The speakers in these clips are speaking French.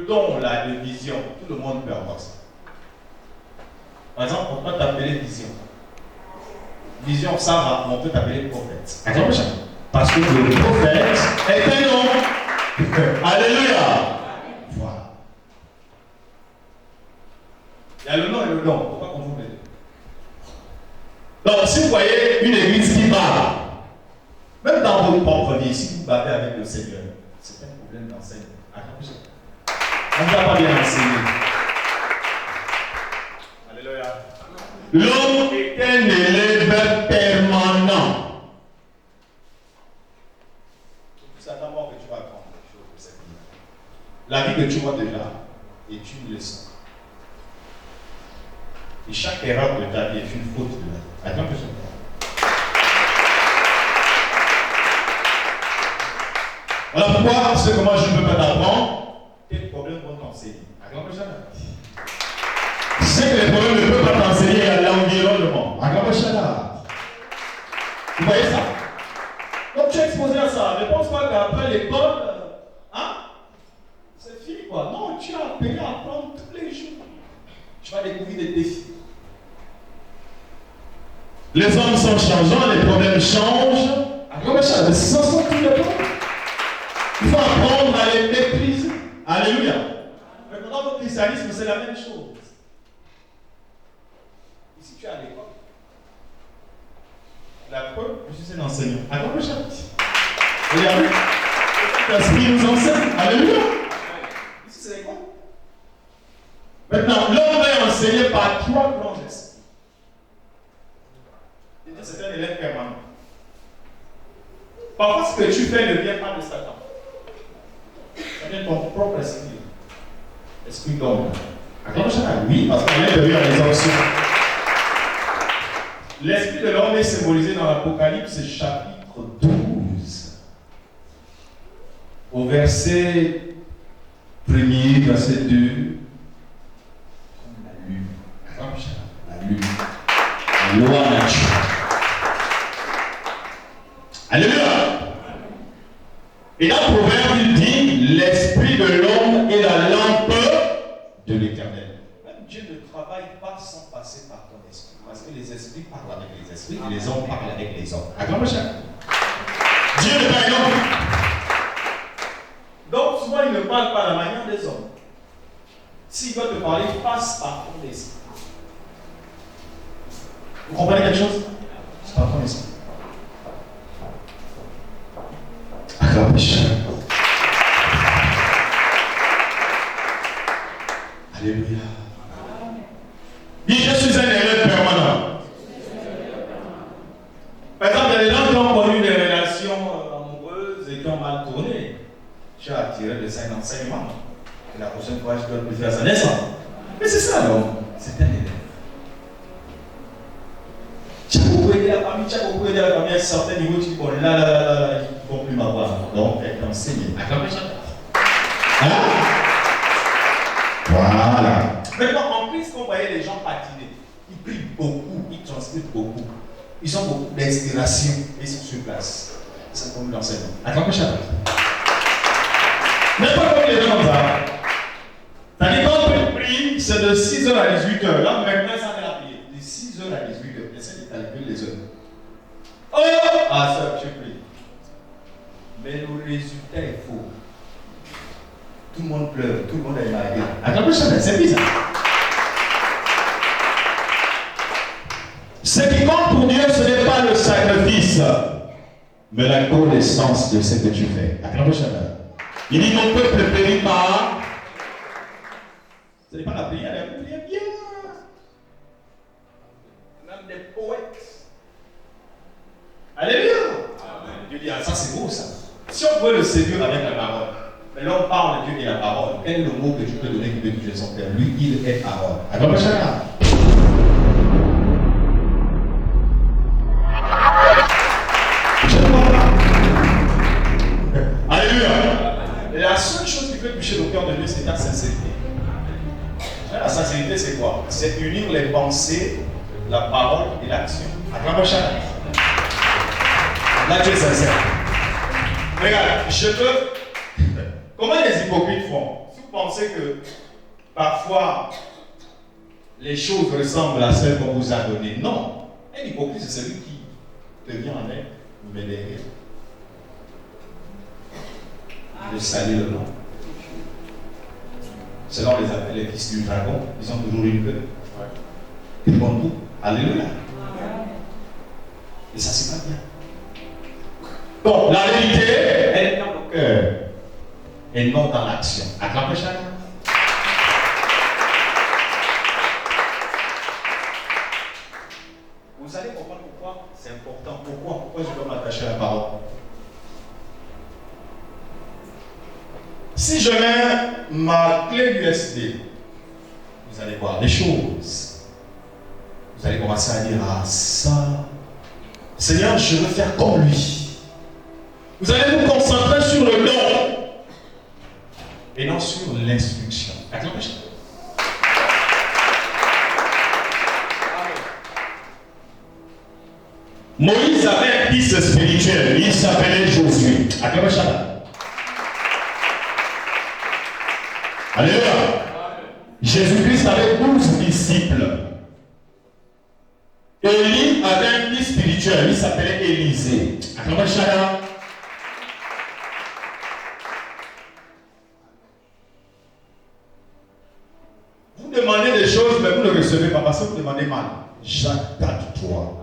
le don là, de vision, tout le monde peut avoir ça. Par exemple, on peut t'appeler vision. Vision, ça va, on peut t'appeler prophète. Parce que le prophète est un nom. Alléluia. Voilà. Il y a le nom et le don. Pourquoi qu'on vous met? Donc, si vous voyez une église qui parle, même dans votre propre vie, si vous battez avec le Seigneur, c'est un problème d'enseignement. On ne va pas bien enseigner. Alléluia. L'homme est un élève permanent. C'est certainement que tu vas apprendre des choses de cette vie. La vie que tu vois déjà est une leçon. Et chaque erreur de ta vie est une faute de la vie. Attends que je comprends. Voilà pourquoi, ce que moi je ne peux pas t'apprendre, quel problème vont t'enseigner. Acclame Shana. C'est que les problèmes ne peuvent pas t'enseigner à l'environnement. Acclame Shana. Vous voyez ça? Donc tu es exposé à ça. Ne pense pas qu'après l'école, c'est fini quoi. Non, tu as appris à apprendre tous les jours. Tu vas découvrir des défis. Les hommes sont changeants, les problèmes changent. Acclame Shana. Ça sont tous les temps. Il faut apprendre à les maîtriser. Alléluia. Mais dans le christianisme, c'est la même chose. Ici, tu es à l'école. La preuve, je suis un enseignant. Attends le chapitre. Regardez. L'Esprit nous enseigne. Alléluia. Ici, c'est l'école. Maintenant, l'homme est enseigné par trois grands esprits. C'est un élève permanent. Parfois, ce que tu fais ne vient pas de Satan. Ça vient de ton propre esprit. Esprit d'homme. Oui, parce qu'à l'intérieur des options. L'esprit de l'homme est symbolisé dans l'Apocalypse chapitre 12. Au verset 1er, verset 2. Comme la lune. La lune. La loi naturelle. Alléluia. Et dans Proverbe, il dit, l'esprit de l'homme est la lampe de l'Éternel. Même Dieu ne travaille pas sans passer par ton esprit. Parce que les esprits parlent avec les esprits et les hommes parlent avec les hommes. Acclame chacun. Dieu n'est pas un homme. Donc souvent il ne parle pas à la manière des hommes. S'il doit te parler, il passe par ton esprit. Vous comprenez quelque chose? C'est par ton esprit. Alléluia. Dis, je suis un élève permanent. Par exemple, il y a des gens qui ont connu des relations amoureuses et qui ont mal tourné. Tu as attiré de ça un enseignement. Et la prochaine fois, je dois plus faire ça naissance. Mais c'est ça, l'homme. C'est un élève. Tu as beaucoup aidé la famille, à un certain niveau, tu dis, bon, là, ils ne vont plus m'avoir. Donc, elle t'enseigne. Acclamez chacun. Voilà. Maintenant, en plus, quand on voyait les gens patiner, ils prient beaucoup, ils transmettent beaucoup. Ils ont beaucoup d'inspiration et ils sont sur place. C'est comme l'enseignement. Acclamez chacun. Mais pas comme les gens comme ça. C'est-à-dire, quand on prie, c'est de 6h à 18h. Là, maintenant, ça va la prière. De 6h à 18h. Essaye de calculer les heures. Oh! Ah, ça, tu pries. Mais le résultat est faux. Tout le monde pleure, tout le monde est marié. Attends, c'est bizarre. Ce qui compte pour Dieu, ce n'est pas le sacrifice, mais la connaissance de ce que tu fais. Attends, il dit mon peuple périt par. Ce n'est pas la prière, la prière bien. Même des poètes. Alléluia. Dieu dit, ah, ça c'est beau ça. Si on veut le séduire avec la parole, mais l'homme parle de Dieu et la parole. Quel est le mot que tu peux donner qui peut toucher son cœur? Lui, il est parole. Attends, ma chère. Alléluia. Et la seule chose qui peut toucher le cœur de Dieu, c'est ta sincérité. La sincérité, c'est quoi? C'est unir les pensées, la parole et l'action. Attends, ma chère. Là, tu es sincère. Regarde, je peux. Comment les hypocrites font? Si vous pensez que parfois les choses ressemblent à celles qu'on vous a données. Non. Un hypocrite, c'est celui qui te vient en aide, mais derrière, il salit le nom. Selon les fils du dragon, ils ont toujours une queue. Ils font tout. Alléluia. Et ça, c'est pas bien. Donc, la vérité, elle est dans le cœur et non dans l'action. Acclamez chacun. Vous allez comprendre pourquoi c'est important. Pourquoi je dois m'attacher à la parole. Si je mets ma clé USB, vous allez voir des choses. Vous allez commencer à dire, ah ça, Seigneur, je veux faire comme lui. Vous allez vous concentrer sur le don et non sur l'instruction. Acclamez. Moïse avait un fils spirituel, il s'appelait Josué. Acclamez. Alléluia. Jésus-Christ avait 12 disciples. Élie avait un fils spirituel, il s'appelait Élisée. Acclamez chacun. Vous demandez des choses, mais vous ne recevez pas parce que vous demandez mal. J'attends-toi.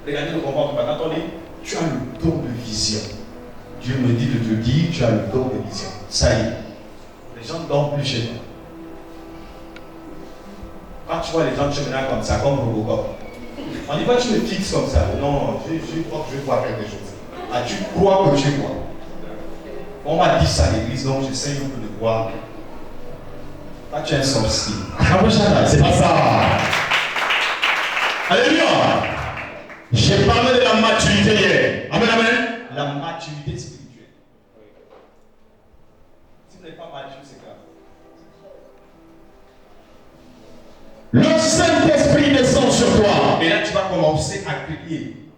Regardez le comportement. Quand on dit, tu as le don de vision. Dieu me dit de te dire, tu as le don de vision. Ça y est. Les gens ne dorment plus chez toi. Quand tu vois les gens cheminer comme ça, comme Robocop, on dit pas tu me fixes comme ça. Non, je crois que je vois quelque chose. Ah, tu crois que tu vois. On m'a dit ça à l'église, donc j'essaye un peu de voir. Toi, tu es un sorcier. C'est pas ça. Alléluia. J'ai parlé de la maturité hier. Amen, amen. La maturité spirituelle. Si vous n'êtes pas mature, c'est grave. Le Saint-Esprit descend sur toi. Et là, tu vas commencer à crier,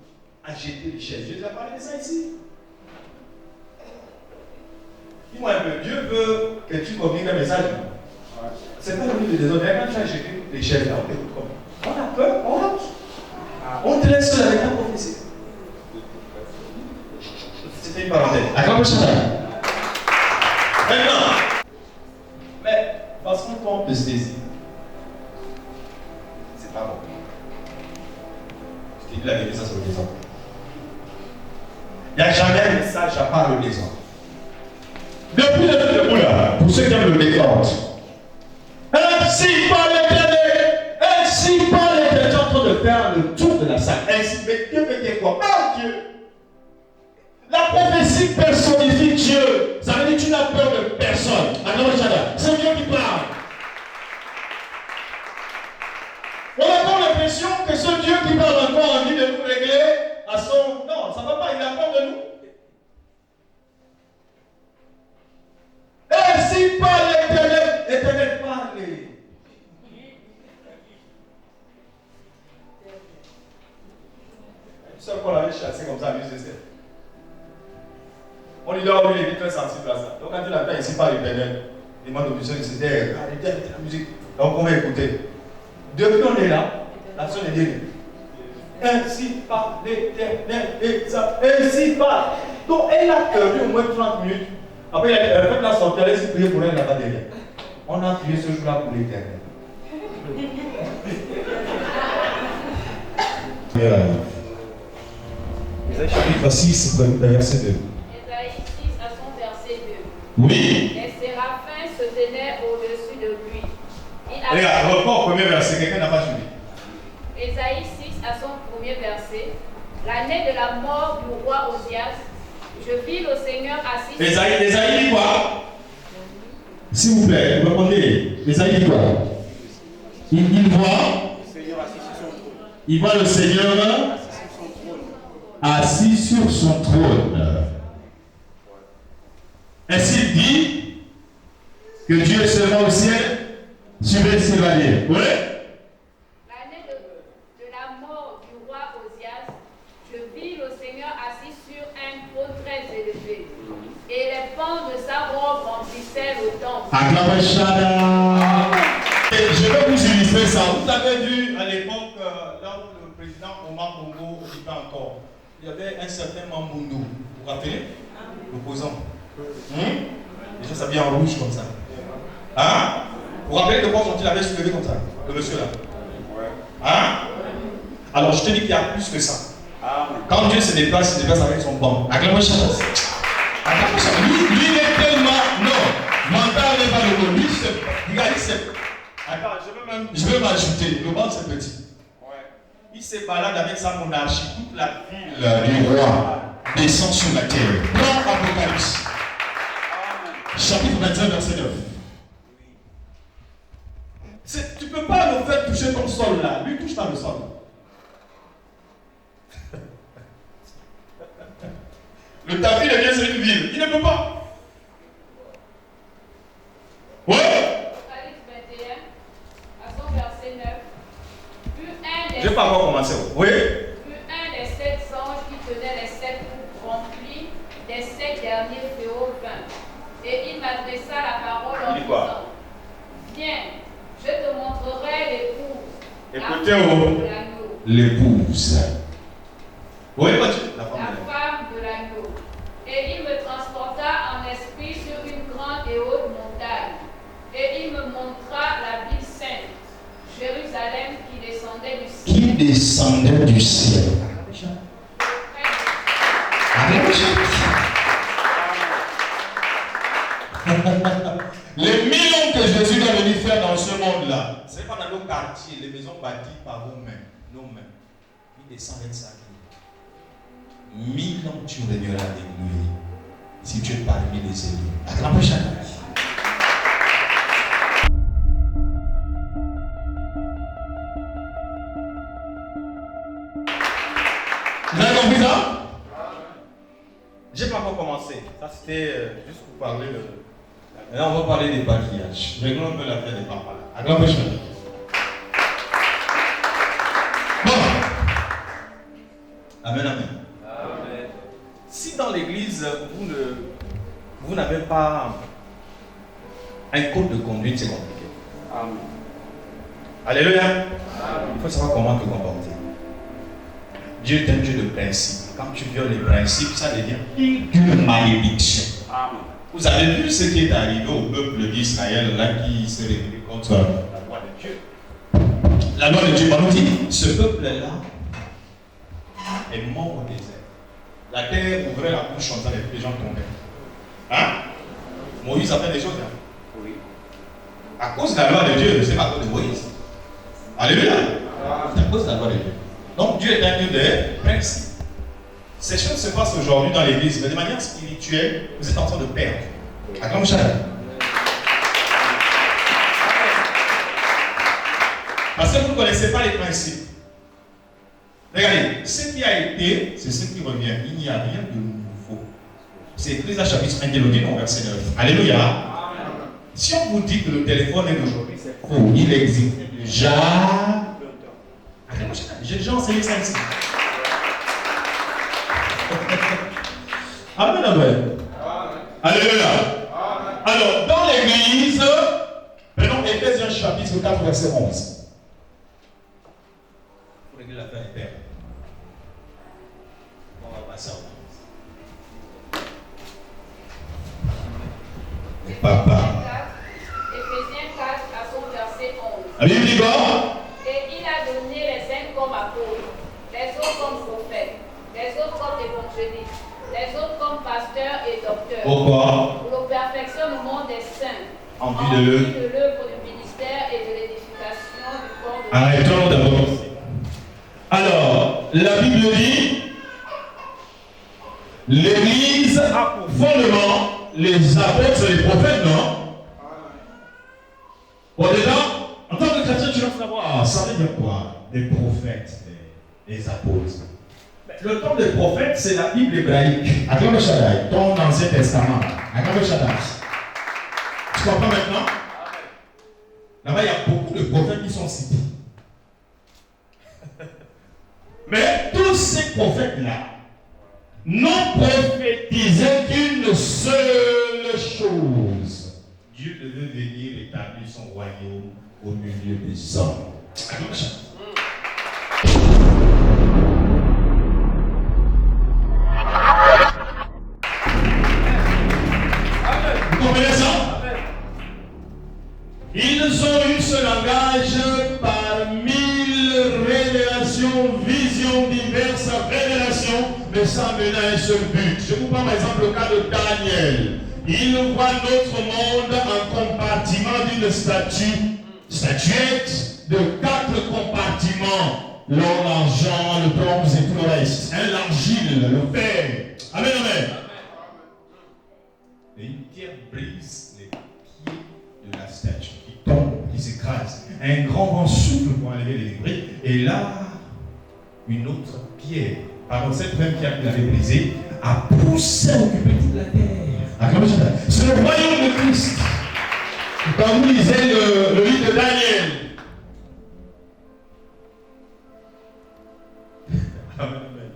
à jeter les chaises. J'ai déjà parlé de ça ici. Dis-moi un peu, Dieu veut que tu communiques un message. C'est pas le but des autres. Quand tu as jeté les chaises, là, on t'écoute comment? On a peur, on rentre. On te laisse seul avec la prophétie. C'était une parenthèse. Maintenant, mais parce qu'on tombe de saisie, c'est pas bon. Je t'ai dit la vérité, ça sur le maison. Il n'y a jamais un message à part le maison. Depuis le début là, pour ceux qui aiment le décompte, ainsi par l'Éternel, ainsi par l'Éternel, tu es en train de faire le tour de la salle. Ainsi, mais Dieu veut dire quoi? Par Dieu. La prophétie personnifie Dieu. Ça veut dire que tu n'as peur de personne. C'est Dieu qui parle. On a encore l'impression que ce Dieu qui parle encore a envie de nous régler à son... Non, ça ne va pas, il a peur de nous. Ainsi parle l'Éternel. L'Éternel parle. Tu sais qu'on l'avait chassé comme ça à l'UCC. On lui doit, il est très sensible à ça. Donc quand il attend ici par l'Éternel, il demande au musicien, il se dit, arrêtez la musique. Donc on va écouter. Depuis on est là, la personne est dit, ainsi par l'Éternel, ainsi par. Donc elle a perdu au moins 30 minutes. Après, elle a fait la sortie, elle s'est priée pour elle là-bas derrière. On a prié ce jour-là pour l'Éternel. Voici, c'est verset 2. Ésaïe 6 à son verset 2. Oui. Les séraphins se tenaient au-dessus de lui. Regarde, reprends au premier verset, quelqu'un n'a pas suivi. Ésaïe 6 à son premier verset. L'année de la mort du roi Osias, je vis le Seigneur assis. Ésaïe dit quoi? S'il vous plaît, répondez. Ésaïe dit quoi? Il voit le Seigneur assis sur son trône. Ainsi il dit que Dieu est seulement au ciel. Suivez ce qu'il va dire. Oui? L'année de la mort du roi Osias, je Seigneur assis sur un trône très élevé. Et les pans de sa robe remplissaient le temple. Et je vais vous illustrer ça. Vous avez vu à l'époque, là où le président Omar Bongo vivait encore, il y avait un certain Mamboundou. Vous vous rappelez? L'opposant. Les gens s'habillaient en rouge comme ça. Hein? Vous vous rappelez de quoi il avait soulevé comme ça? Le monsieur là. Hein? Alors je te dis qu'il y a plus que ça. Quand Dieu se déplace, il se déplace avec son banc. Acclamation. Lui, il est tellement. Non, mental n'est pas le mot. Lui, regarde, attends, je vais m'ajouter. Le banc, c'est petit. Il se balade avec sa monarchie. Toute la ville du roi descend sur la terre. Dans Apocalypse. Chapitre 21, verset 9. Tu ne peux pas le faire toucher ton sol là. Lui, touche pas le sol. Le tapis devient sur une ville. Il ne peut pas. Ouais. Apocalypse 21, à son verset 9. Je vais pas encore commencer. Oui. Puis un des 7 anges qui tenait les 7 coupes remplies des 7 derniers fléaux vint. Et il m'adressa la parole en disant: Viens, je te montrerai l'épouse. Écoutez, l'épouse. Oui, la femme de l'agneau. Et il me transporta en esprit sur une grande et haute montagne. Et il me montra la ville sainte, Jérusalem, qui descendait du ciel. Qui descendait du ciel. Les 1000 ans que Jésus va venir faire dans ce monde-là, ce n'est pas dans nos quartiers, les maisons bâties par nous-mêmes, nos-mêmes. Il descend avec sa vie. 1000 ans tu régneras avec lui si tu es parmi les élus. Acclamez chacun. Vous avez compris ça? J'ai pas encore commencé. Ça c'était juste pour parler de. Maintenant on va parler des patriarches. Réglons un peu l'affaire des papas. Acclamez chacun. Bon. Amen, amen. Si dans l'église, vous n'avez pas un code de conduite, c'est compliqué. Amen. Alléluia. Amen. Il faut savoir comment te comporter. Dieu est un Dieu de principe. Quand tu violes les principes, ça devient une malédiction. Amen. Vous avez vu ce qui est arrivé au peuple d'Israël là qui s'est révélé contre la loi de Dieu. La loi de Dieu, on nous dit, ce peuple-là est mort au désert. La terre ouvrait la bouche comme ça, les gens tombaient. Hein? Moïse a fait des choses. Hein? Oui. À cause de la loi de Dieu, c'est pas à cause de Moïse. Alléluia. C'est à cause de la loi de Dieu. Donc Dieu est un Dieu de principe. Ces choses se passent aujourd'hui dans l'église, mais de manière spirituelle, vous êtes en train de perdre. Acclame chacun. Parce que vous ne connaissez pas les principes. Regardez, ce qui a été, c'est ce qui revient. Il n'y a rien de nouveau. C'est Ecclésiaste chapitre 1, Délodie, verset 9. Alléluia. Amen. Si on vous dit que le téléphone est d'aujourd'hui, c'est faux. Il existe déjà. J'ai déjà enseigné ça ici. Amen, amen. Alléluia. Alors, dans l'église, prenons Éphésiens chapitre 4, verset 11. Pour régler l'affaire des pères. On va passer au papa. Éphésiens 4 à son verset 11. La Bible dit quoi? Et il a donné les uns comme apôtres, les autres comme prophètes, les autres comme évangélistes, les autres comme pasteurs et docteurs. Pourquoi? Pour le perfectionnement des saints, en vue de l'œuvre du ministère et de l'édification du corps de Arrêtons d'abord. Alors, la Bible dit l'église a pour fondement les apôtres et les prophètes, non? Au-dedans, en tant que chrétien, tu dois savoir, ça veut dire quoi? Des prophètes, des apôtres. Le temps des prophètes, c'est la Bible hébraïque. Acclame Shaddai, ton Ancien Testament. Acclame Shaddai. Tu comprends maintenant? Là-bas, il y a beaucoup de prophètes qui sont cités. Mais tous ces prophètes-là n'ont prophétisé qu'une seule chose. Dieu devait venir établir son royaume au milieu des hommes. Vous comprenez ça? Ils ont eu ce langage par 1000 révélations, visions diverses, révélations, mais ça menait à un seul but. Je vous prends par exemple le cas de Daniel. Il voit notre monde en compartiment d'une statuette de 4 compartiments. L'or, l'argent, le bronze et tout le reste. L'argile, le fer. Amen, amen. Et une pierre brise les pieds de la statue qui tombe, qui s'écrase. Un grand vent souffle pour enlever les débris. Et là, une autre pierre, pardon, cette même pierre qu'il avait brisée, a poussé à occuper toute la terre. C'est le royaume de Christ. Quand vous lisez le livre de Daniel, amen.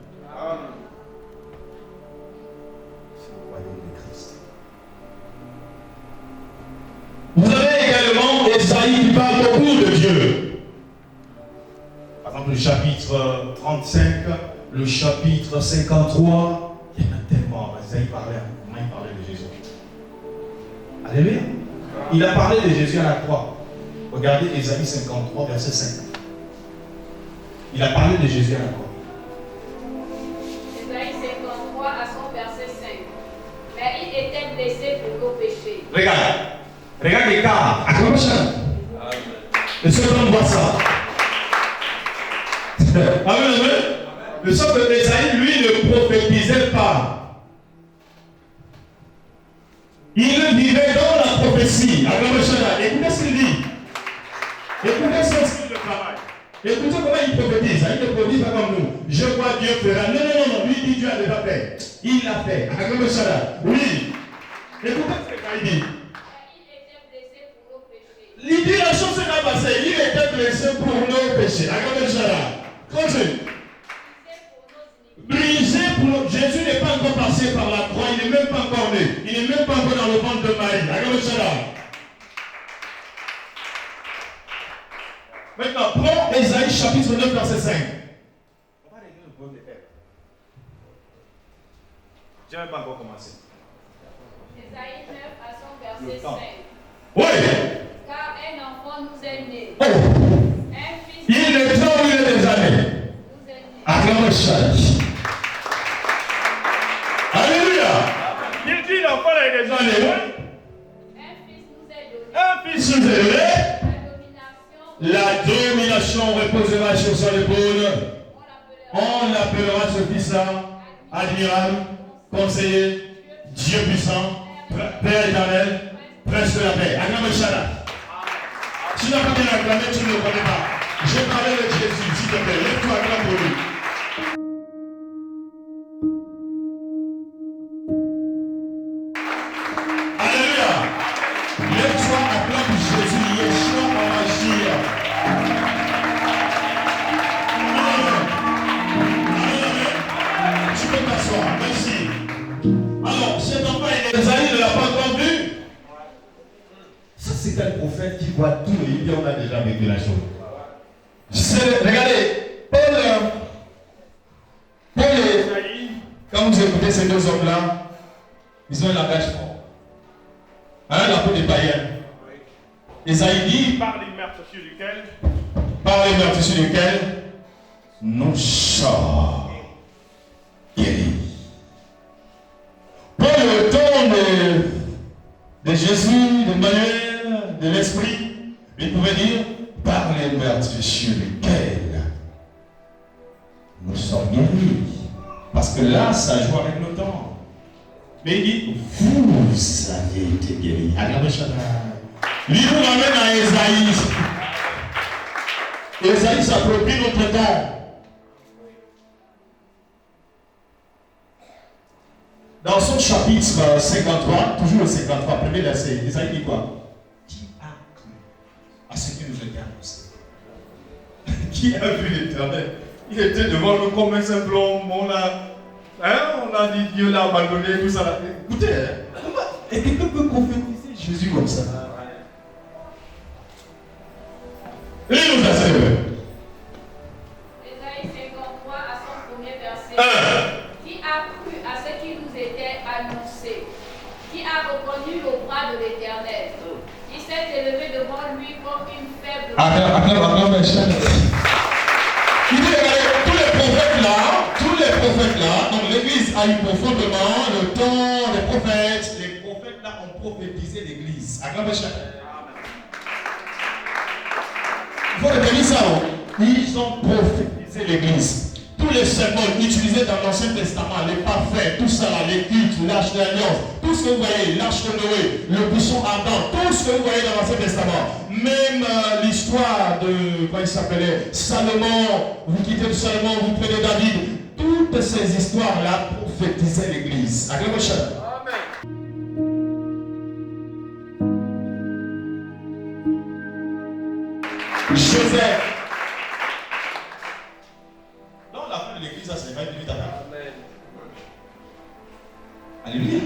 C'est le royaume de Christ. Vous avez également Esaïe qui parle beaucoup de Dieu. Par exemple, le chapitre 35, le chapitre 53, il y en a tellement. Esaïe parlait, comment il parlait de Jésus. Alléluia. Il a parlé de Jésus à la croix. Regardez Esaïe 53, verset 5. Il a parlé de Jésus à la croix. Esaïe 53 à son verset 5. Mais il était blessé pour nos péchés. Regarde l'écart. Acclamation. Le seul homme voit ça. Amen, amen. Le seul que Esaïe, lui, ne prophétisait pas. Il vivait dans la prophétie. Acclamation. Écoutez ce qu'il dit. Écoutez son style de travail. Écoutez comment il prophétise. Il ne prophétise pas comme nous. Je vois Dieu fera. Non. Lui dit Dieu a déjà fait. Il l'a fait. Acclamation. Oui. Écoutez ce qu'il dit. Il dit la chose qui a passé. Il était blessé pour nos péchés. Continue. Brisé pour nos... Jésus n'est pas encore passé par la croix. Il n'est même pas encore né. Il n'est même pas encore dans le ventre de Marie. Maintenant, prends Esaïe chapitre 9, verset 5. On va régler le problème des pères. Je n'ai même pas encore commencé. Esaïe 9 à son verset 5. Oui. Car un enfant nous est né. Oh. Un fils Il est temps où il est des années. nous est né. Acclamation. Alléluia. Il dit l'enfant a des années. Un fils nous est donné. Un fils nous est donné. La domination reposera sur son épaule. On l'appellera ce fils-là admirable, conseiller, Dieu puissant, Père éternel, prince de la paix. Acclamation. Tu n'as pas bien acclamé, tu ne le connais pas. Je parlais de Jésus, s'il te plaît, lève-toi, acclame pour lui. Alléluia. Lève-toi, acclame Jésus, Yeshua Amashia. Tu peux t'asseoir, merci. Alors, cet enfant, Esaïe ne l'a pas encore vu. Ça, c'est un prophète qui voit tout et il dit on a déjà vécu la chose. Regardez, Paul et Esaïe, quand vous écoutez ces deux hommes-là, ils ont un langage fort. Hein, la peau des païens. Esaïe dit par les meurtrissures duquel nous sommes guéris. Paul, le temps de Jésus, de Manuel, de l'Esprit, il pouvait dire par les meurtrissures duquel nous sommes guéris. Parce que là, ça joue avec le temps. Mais il dit, vous avez été guéris. Lui nous ramène à Esaïe. Esaïe s'approprie notre temps. Dans son chapitre 53, toujours le 53, premier verset, Esaïe dit quoi? Qui a cru à ce qui nous était annoncé? Qui a vu l'Éternel? Il était devant nous comme un simple homme, on l'a Hein, on a dit Dieu l'a abandonné, tout ça. Là. Écoutez, hein, et quelqu'un peut prophétiser Jésus comme ça. Lisez-nous ça, c'est vrai. Ésaïe 53 à son premier verset. Qui a cru à ce qui nous était annoncé? Qui a reconnu le bras de l'Éternel? Il s'est élevé devant lui comme une faible. Acclame, cher. Tous les prophètes là, donc l'église a eu profondément le temps des prophètes. Les prophètes là ont prophétisé l'église. Acclame, cher. Il faut retenir ça. Ils ont prophétisé l'église. Tous les symboles utilisés dans l'Ancien Testament, les parfaits, tout ça, les cultes, l'arche de l'alliance, tout ce que vous voyez, l'arche de Noé, le buisson ardent, tout ce que vous voyez dans l'Ancien Testament, même l'histoire de, comment il s'appelait, Salomon, vous quittez Salomon, vous prenez David, toutes ces histoires-là prophétisaient l'église. Acclamez cher. Joseph. Non, la fin de l'église, ça c'est pas une minute à faire. Alléluia.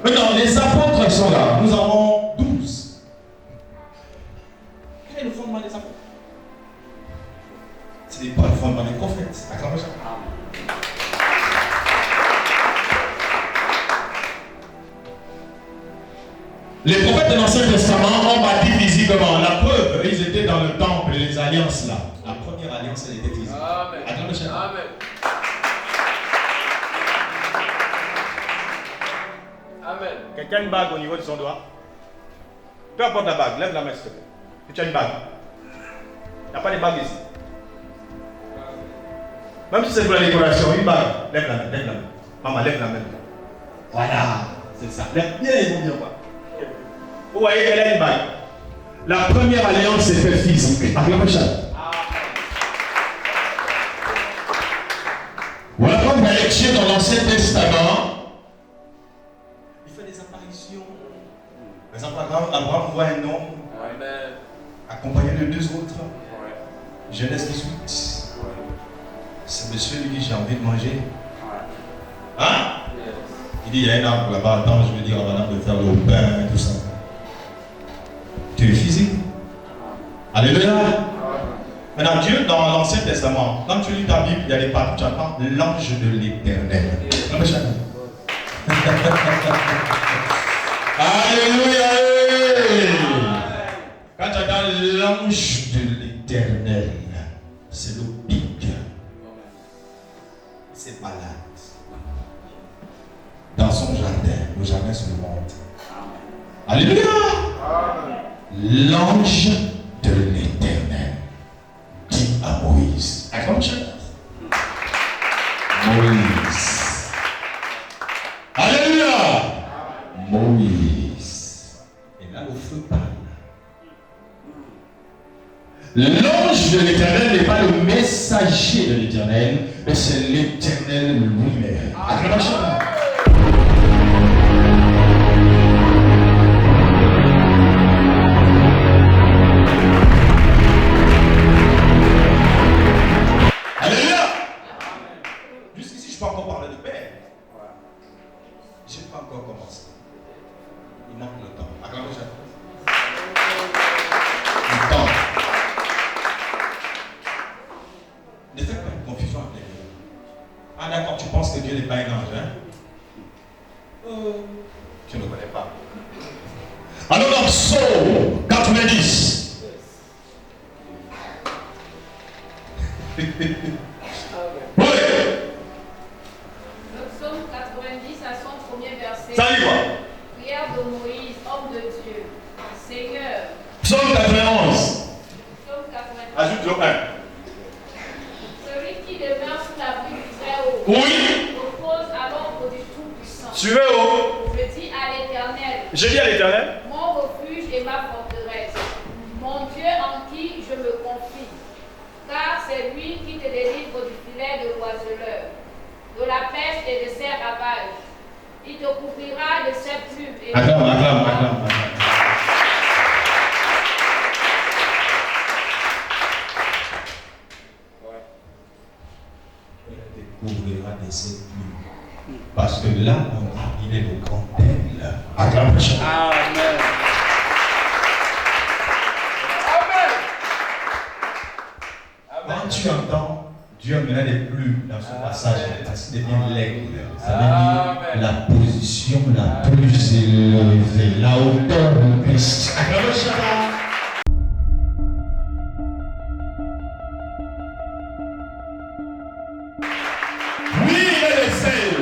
Maintenant, les apôtres sont là. Nous avons 12. Quel est le fondement des apôtres? Ce n'est pas le fondement des prophètes. Acclamez ça. Les prophètes de l'Ancien Testament ont bâti physiquement. La preuve, ils étaient dans le temple, les alliances là. La première alliance, elle était physique. Amen. Amen. Amen. Quelqu'un a une bague au niveau de son doigt? Peu importe la bague, lève la main s'il te plaît. Tu as une bague. Il n'y a pas de bague ici. Même si c'est pour la décoration, une bague. Lève la main, lève la main. Maman, lève la main. Voilà, c'est ça. Lève bien, ils vont bien voir. Vous voyez, elle a une bague. La première alliance c'était physique. Acclamez ça. Voilà, quand vous allez dans l'Ancien Testament, il fait des apparitions. Par exemple, Abraham voit un homme accompagné de deux autres. Genèse 18. C'est monsieur lui dit j'ai envie de manger. Hein? Il dit il y a un arbre là-bas, attends, je vais dire à madame de faire le pain et tout ça. Tu es physique. Alléluia. Maintenant, Dieu, dans l'Ancien Testament, quand tu lis ta Bible, il y a des parties, tu entends l'ange de l'Éternel. Alléluia. Quand tu entends l'ange de l'Éternel, c'est le pic. C'est malade. Dans son jardin, le jardin se monte. Alléluia. L'ange de l'Éternel dit à Moïse. Moïse. Alléluia. Moïse. Et là, le feu parle. L'ange de l'Éternel n'est pas le messager de l'Éternel, mais c'est l'Éternel lui-même. Alléluia. Jusqu'ici, je ne peux pas encore parler de Père. Je n'ai pas encore commencé. Il manque le temps. Acclamez ça. Le temps. Ne faites pas de confusion avec Dieu. Ah d'accord, tu penses que Dieu n'est pas un ange, hein? Tu ne le connais pas. Alors dans Psaume 90. Oui. Le psaume 90 à son premier verset. Ça y va. Prière de Moïse, homme de Dieu. Seigneur. Psaume 91. Psaume 91. Ajoute le 1. Celui qui demeure sous l'abri du Très-Haut. Oui. Repose à l'ombre du Tout-Puissant. Suivez-au. Je dis à l'Éternel. Je dis à l'Éternel. Mon refuge et ma forteresse. Mon Dieu en qui je me confie. Car c'est lui qui te délivre du filet de l'oiseleur, de la peste et de ses ravages. Il te couvrira de ses plumes et Acclame. Il te couvrira décède plus. Parce que là, on dit il est le grand tel. Acclamation. Amen. Quand tu entends Dieu maintenant n'est plus dans ce passage, parce qu'il devient l'aigle. Ça veut dire la position la plus élevée, la hauteur de Christ. Acclamation. Oui, il est le seul.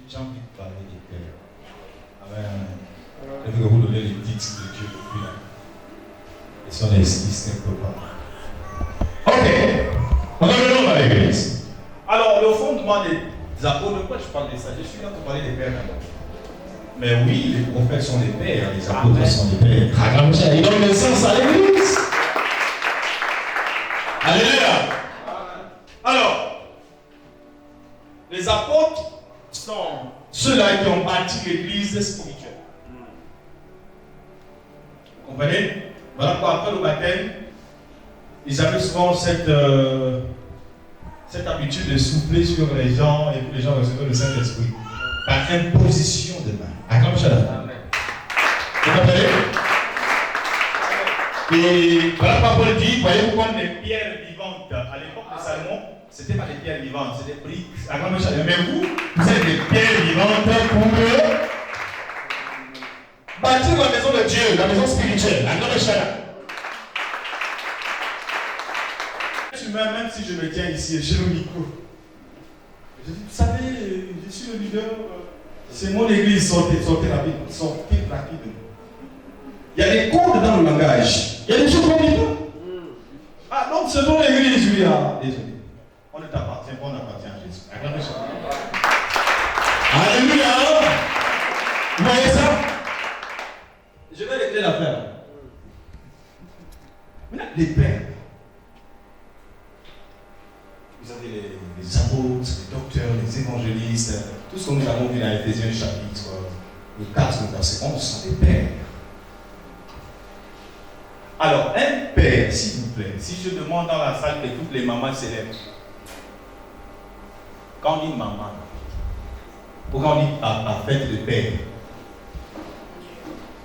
J'ai envie de parler des pères. Je vais vous donner les titres de Dieu depuis là. Ils sont les six quelque part. Ok. Revenons à l'église. Alors, le fondement des apôtres, pourquoi je parle de ça? Je suis là pour parler des pères d'abord. Mais oui, les prophètes sont des pères, les apôtres sont des pères. Ils donnent le sens à l'église. Alléluia. Alors, les apôtres sont ceux-là qui ont bâti l'église spirituelle. Vous comprenez? Voilà pourquoi après le baptême, ils avaient souvent cette habitude de souffler sur les gens et que les gens recevaient le Saint-Esprit par imposition de main. Amen. Vous comprenez? Et voilà pourquoi Paul dit, voyez-vous comme des pierres vivantes. À l'époque de Salomon, ce n'était pas des pierres vivantes, c'est des briques. Mais vous êtes des pierres vivantes pour bâtir la maison de Dieu, la maison spirituelle. Même si je me tiens ici, j'ai le micro. Je dis, vous savez, je suis le leader. C'est mon église, sortez rapidement. Sortez rapidement. Il y a des codes dans le langage. Il y a des choses qu'on dit pas. Ah, donc c'est ton église, oui. Désolé. On ne t'appartient pas, on appartient à Jésus. Alléluia. Vous voyez ça? Je vais régler l'affaire. Maintenant, les pères. Vous avez les apôtres, les docteurs, les évangélistes, tout ce que nous avons vu dans Éphésiens chapitre 4, verset 11, sont des pères. Alors, un père, s'il vous plaît, si je demande dans la salle que toutes les mamans s'élèvent, quand on dit maman, pourquoi on dit papa, fête de père?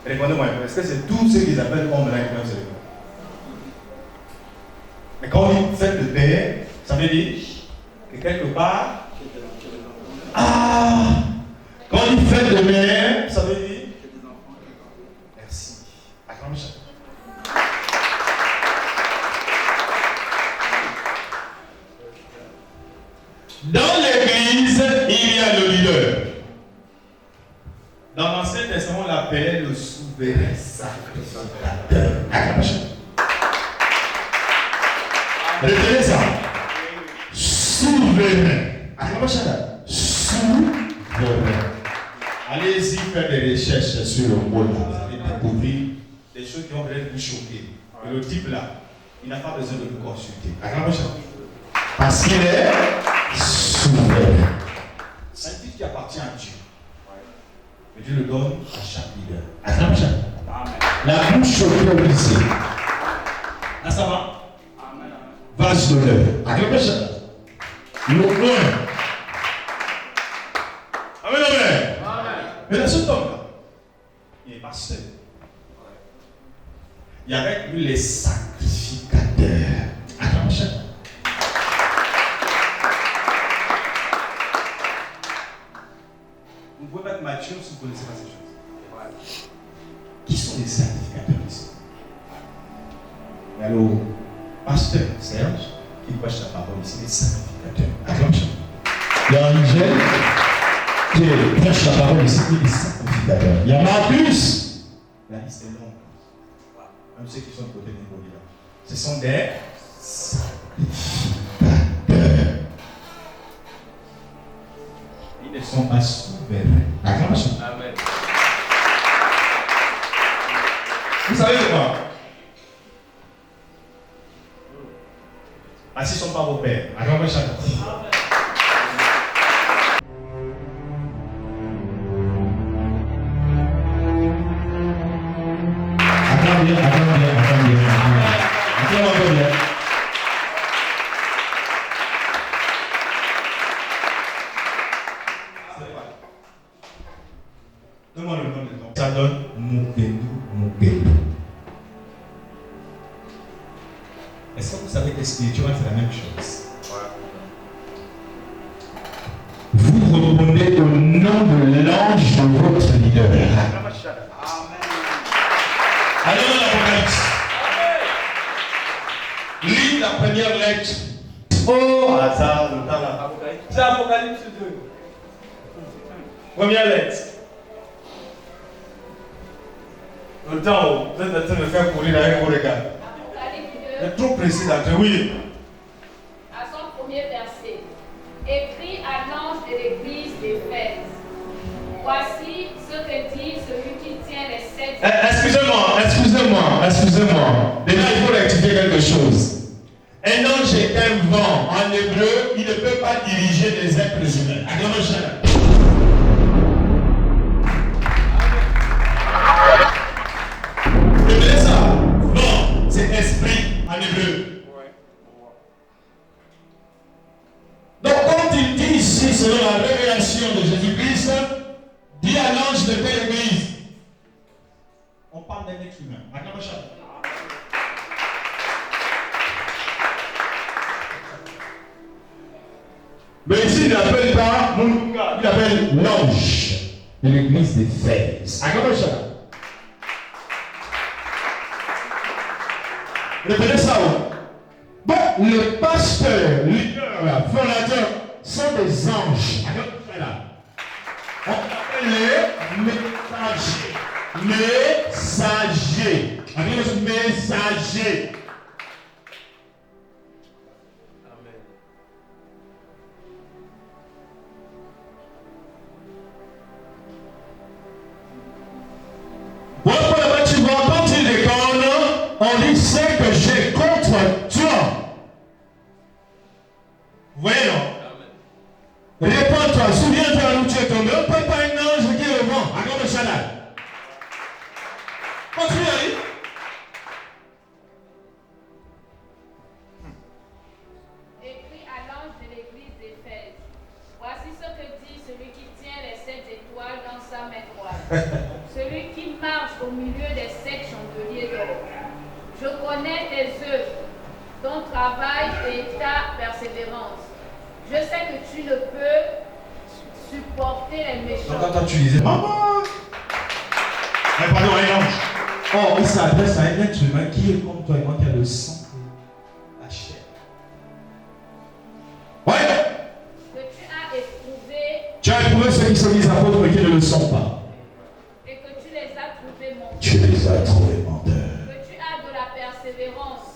Répondez-moi un peu, est-ce que c'est tous ceux qu'ils appellent hommes là qui peuvent se lever? Mais quand on dit fête de père, ça veut dire que quelque part, quand on dit fête de mère, ça veut dire merci. Acclamation. Dans l'église, il y a le leader. Dans l'Ancien Testament, on l'appelait le souverain sacrificateur. Acclamation. Retenez ça. Souverain. Acclamation. Souverain. Allez-y faire des recherches sur le mot là. Vous allez découvrir des choses qui vont peut-être vous choquer. Et le type là, il n'a pas besoin de nous consulter. Acclamation. Parce qu'il est souverain. C'est un titre qui appartient à Dieu. Et Dieu le donne à chaque leader. Acclamation. La bouche autorisée. Là, ça va? Vase d'honneur. Acclamation. L'honneur. Amen, amen. Mais dans cet homme-là, il est pasteur. Il y a avec lui les sacrificateurs. Acclamation. Vous ne pouvez pas être mature si vous ne connaissez pas ces choses. Qui sont les sacrificateurs ici? Alors, pasteur Serge, qui prêche la parole ici, les sacrificateurs. Acclamation. Il y a Angèle qui prêche la parole ici, les sacrificateurs. Il y a Marcus. La liste est longue. Même ceux qui sont de côté de Nicolas. Ce sont des sacrificateurs. Ils ne sont pas souverains. Acclamation. Amen. Vous savez de quoi? Ainsi sont pas vos pères. Acclamation. Attends bien. Attends bien. Donne-moi le nom de nom. Ça donne Moubendu. Est-ce que vous savez que spirituellement c'est la même chose? Vous répondez au nom de l'ange de votre leader. Allons dans l'Apocalypse. Lis la première lettre. Oh, ça, le temps là. C'est Apocalypse 2. Première lettre. Le temps, vous êtes en train de faire courir avec vos regards. Apocalypse C'est 2, trop précis d'entrer, oui. à son premier verset. Écrit à l'ange de l'église d'Éphèse. Voici ce que dit celui qui tient les sept. Excusez-moi. Déjà, il faut rectifier quelque chose. Un ange est un vent. En hébreu, il ne peut pas diriger les êtres humains. Vous connaissez ça? Non, c'est esprit en hébreu. Donc, quand il dit ici, selon la révélation de Jésus-Christ, dit à l'ange de telle église, On parle d'un être humain. mais ici, il n'appelle pas Munga, il appelle l'ange de l'église d'Éphèse. Reprenez ça. Bon, les pasteurs, leaders, fondateurs sont des anges. On appelle les messagers. Messagers. Bon, là-bas, tu vois, quand il déconne, on dit ce que j'ai contre toi. Vous voyez, non? Réponds-toi, souviens-toi où tu es tombé. On ne peut pas un ange qui est au vent. Encore le Shaddai. Continue, allez. Écrit à l'ange de l'église d'Éphèse. Voici ce que dit celui qui tient les 7 étoiles dans sa main droite. Celui qui marche au milieu des 7 chandeliers d'or. Je connais tes œuvres, ton travail et ta persévérance. Je sais que tu ne peux supporter les méchants. Quand tu disais, maman, Mais pardon, un ange. oh, il s'adresse à un être humain qui est comme toi et moi, qui a le sang, la chair. Ouais. Que tu as éprouvé Tu as éprouvé ceux qui sont des apôtres et qui ne le sont pas. et que tu les as trouvés menteurs. Tu les as trouvés menteurs. Que tu as de la persévérance.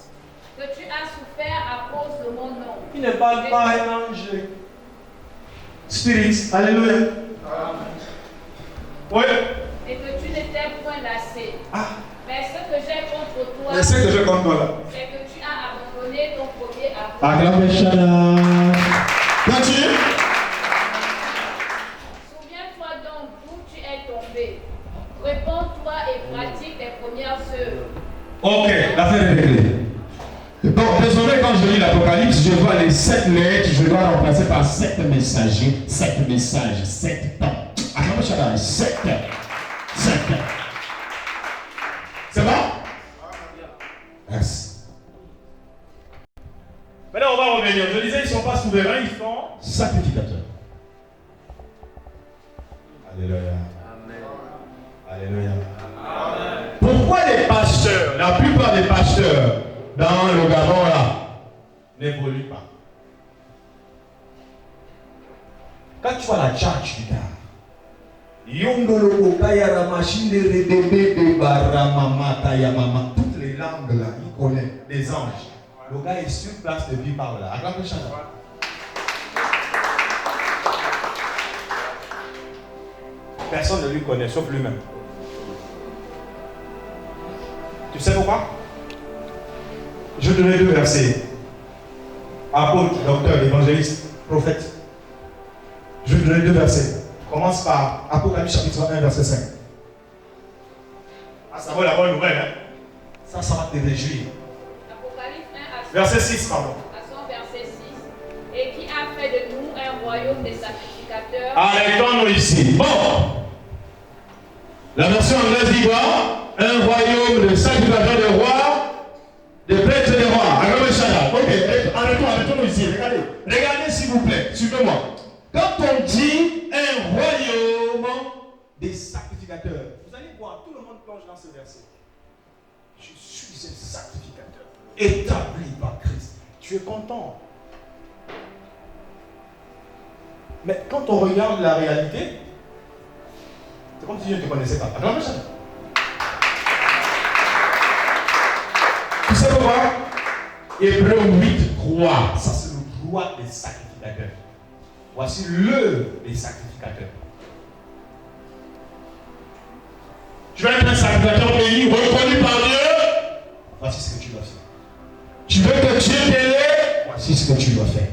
Que tu as souffert à cause de mon nom. Il ne parle pas un ange. Spirit, alléluia. Oui. Et que tu n'étais point lassé. Ah. Mais ce que j'ai contre toi, Mais c'est que je compte là. c'est que tu as abandonné ton premier amour. Acclamez Shaddai. Continue. Souviens-toi donc d'où tu es tombé. Réponds-toi et pratique tes premières œuvres. Ok, l'affaire est réglée. Donc, désormais, quand je lis l'Apocalypse, je vois les 7 lettres, je dois remplacer par 7 messagers, 7 messages, 7 temps. Acclamez Shaddai. 7. C'est bon? Merci. Maintenant, on va revenir. Je disais, ils ne sont pas souverains, ils sont Sacrificateurs. Alléluia. Alléluia. Pourquoi les pasteurs, la plupart des pasteurs dans le Gabon là, n'évoluent pas? Quand tu vois la church du gars, Yongolo Kayara machine de Redebe de Baramama Kayamama, toutes les langues là, il connaît, des anges. Le gars est sur place de vie par là. Acclamez Shaddai. personne ne lui connaît, sauf lui-même. Tu sais pourquoi? Je vais donner 2 versets. Apôtre, docteur, évangéliste, prophète. Je vais donner 2 versets. Commence par Apocalypse chapitre 1, verset 5. Ah, ça vaut la bonne nouvelle, hein? Ça va te réjouir. Apocalypse 1 à Verset 6, pardon. à son verset 6. Et qui a fait de nous un royaume de sacrificateurs. Arrêtons-nous ici. Bon. La version anglaise dit quoi? Un royaume de sacrificateurs de rois, de prêtres et de rois. Ok, arrêtons-nous ici. Regardez s'il vous plaît. Suivez-moi. Quand on dit un royaume Des sacrificateurs. Vous allez voir, tout le monde plonge dans ce verset. Je suis un sacrificateur établi par Christ. Tu es content. Mais quand on regarde la réalité, c'est comme si je ne te connaissais pas. Attends, ça. Tu sais pourquoi? Hébreu 8:3. Ça, c'est le roi des sacrificateurs. Voici le des sacrificateurs. Tu vas être un sacrificateur béni, reconnu par Dieu. Voici ce que tu dois faire. Tu veux que Dieu t'aide. Voici ce que tu dois faire.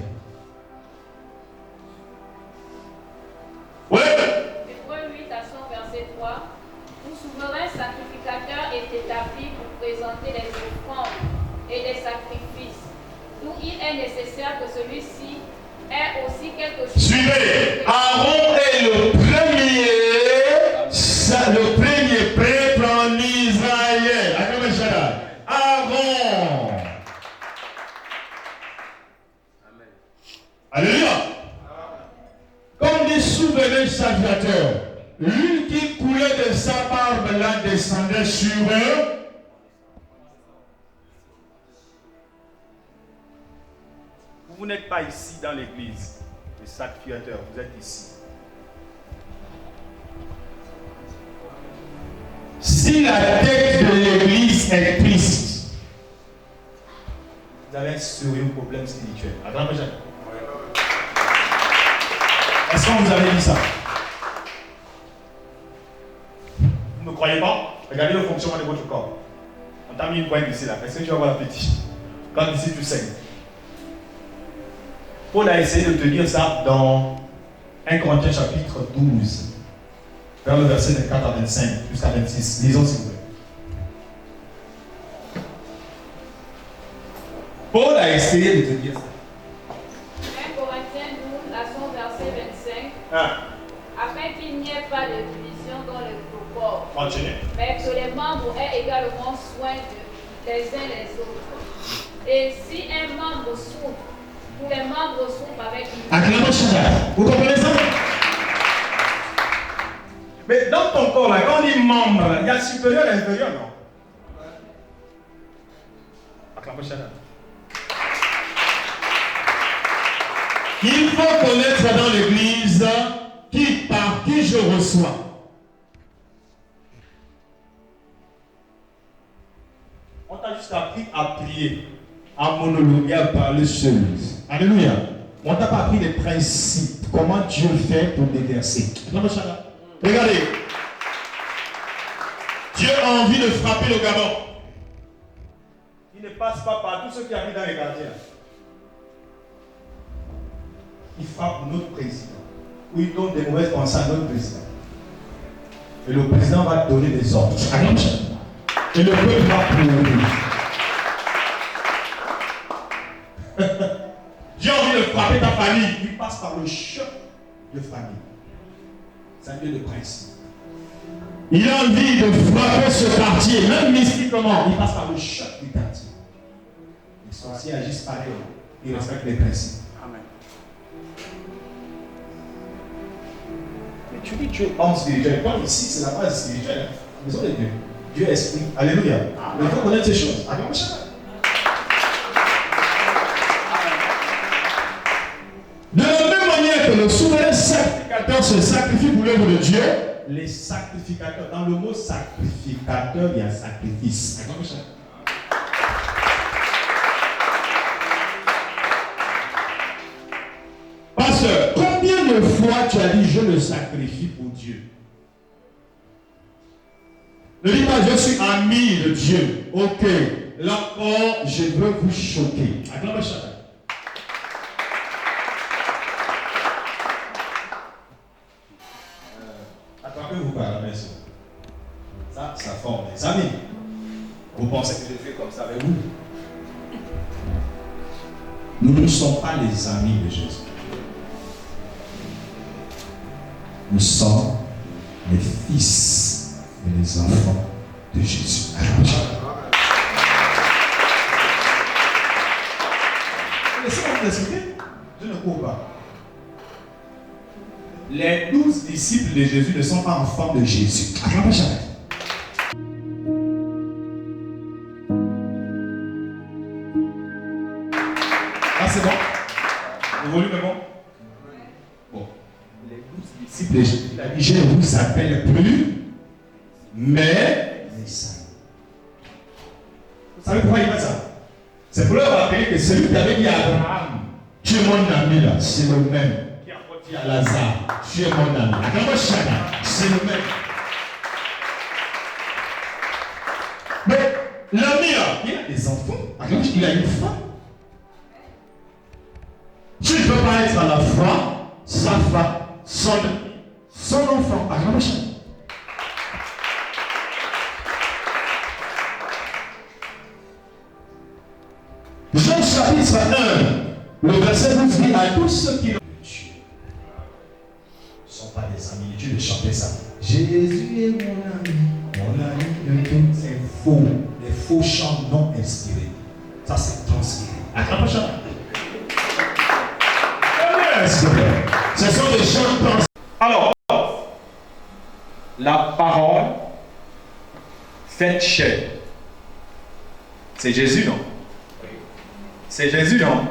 Ouais. Hébreux 8 à son verset 3. Tout souverain sacrificateur est établi pour présenter les offrandes et les sacrifices, d'où il est nécessaire que celui-ci ait aussi quelque chose. Suivez. Aaron est le premier prêtre en Israël. Aaron. Alléluia. Comme des souverains sacrificateurs, l'huile qui coulait de sa barbe là descendait sur eux. Vous n'êtes pas ici dans l'église, les sacrificateurs, vous êtes ici. Si la tête de l'église est Christ, Vous avez un sérieux problème spirituel. Attends, est-ce qu'on vous avait dit ça? Vous ne croyez pas? Regardez le fonctionnement de votre corps. On t'a mis une pointe ici là. Est-ce que tu vas voir l'appétit? Quand ici tu saignes. Paul a essayé de te dire ça dans 1 Corinthiens chapitre 12, vers le verset 24 à 25 jusqu'à 26. Lisons s'il vous plaît. Paul a essayé de te dire ça. 1 Corinthiens 12 à son verset 25. Afin qu'il n'y ait pas de division dans le corps, Continuez. mais que les membres aient également soin les uns les autres. Et si un membre souffre, tous les membres souffrent avec lui. vous comprenez ça? Mais dans ton corps, là, quand on dit membre, il y a supérieur et inférieur, non? Il faut connaître dans l'église par qui je reçois. On t'a juste appris à prier. À monologuer, à parler seul. Alléluia. On t'a pas appris les principes. Comment Dieu fait pour déverser. Regardez. Dieu a envie de frapper le Gabon. Il ne passe pas par tous ceux qui habitent dans les quartiers. Il frappe notre président. Ou il donne des mauvaises pensées à notre président. Et le président va donner des ordres. Et le peuple va pleurer. Dieu a envie de frapper ta famille. Il passe par le choc de famille. C'est un Dieu de principe. Il a envie de frapper ce quartier, même mystiquement. Il passe par le choc du quartier. Les sorciers agissent pareil. Ils respectent les principes. Amen. Mais tu dis Dieu homme spirituel. Comme ici, c'est la base spirituelle. Maison de Dieu. Dieu est esprit. Alléluia. Mais il faut connaître ces choses. Amen. De la même manière que le souverain sacrificateur se sacrifie pour l'œuvre de Dieu, les sacrificateurs, dans le mot sacrificateur, il y a sacrifice. Pasteur, combien de fois tu as dit je me sacrifie pour Dieu? Ne dis pas je suis ami de Dieu. Ok, là encore, je veux vous choquer. Acclamez chacun. Attends que vous parlez, ça forme des amis. Vous pensez c'est que je fais comme ça avec vous. Nous ne sommes pas les amis de Jésus. Nous sommes les fils et les enfants de Jésus. Laissez-moi vous expliquer. Je ne cours pas. Les 12 disciples de Jésus ne sont pas enfants de Jésus. Ah, c'est bon? Le volume est bon? Bon. Les 12 disciples de Jésus, il a dit, je ne vous appelle plus, mais les amis. Vous savez pourquoi il fait ça? C'est pour leur rappeler que celui qui avait dit à Abraham, tu es mon ami là, c'est le même. Qui a dit à Lazare, tu es mon ami. C'est le même. Mais l'ami là, il a des enfants. Il a une femme. Tu ne peux pas être à la fois sa femme, son enfant. Jean chapitre 1, le verset nous dit à tous ceux qui l'ont Dieu ne sont pas des amis de Dieu de chanter ça. Jésus est mon ami de Dieu. C'est faux. Les faux chants non inspirés. Ça c'est transpiré. Acclamons chant. Ce sont des chants transpirés. Alors, la parole faite chair. C'est Jésus, non? C'est Jésus, non?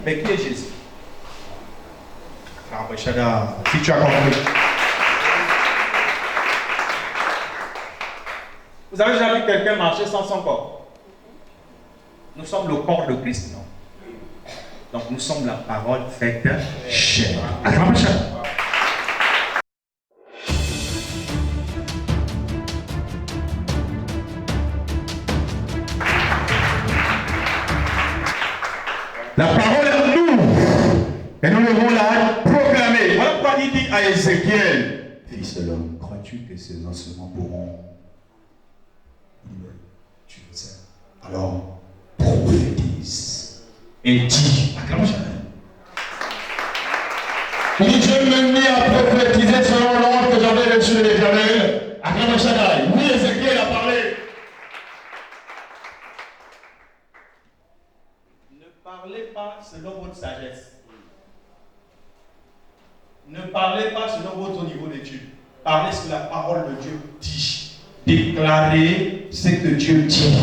Mais qui est Jésus? Si tu as compris. Vous avez déjà vu quelqu'un marcher sans son corps? Nous sommes le corps de Christ, non? Donc nous sommes la parole faite chair. La parole est en nous. Et nous devons la proclamer. Voilà pourquoi il dit à Ézéchiel, fils de l'homme, crois-tu que ces ossements pourront vivre? Tu le sais. Alors, prophétise. Et dis, il dit, Dieu m'a mis à prophétiser selon l'ordre que j'avais reçu de l'Éternel. Acclamons Shaddai. Oui, Ézéchiel a parlé. Ne parlez pas selon votre sagesse. Ne parlez pas selon votre niveau d'étude. Parlez ce que la parole de Dieu dit. Déclarez ce que Dieu dit.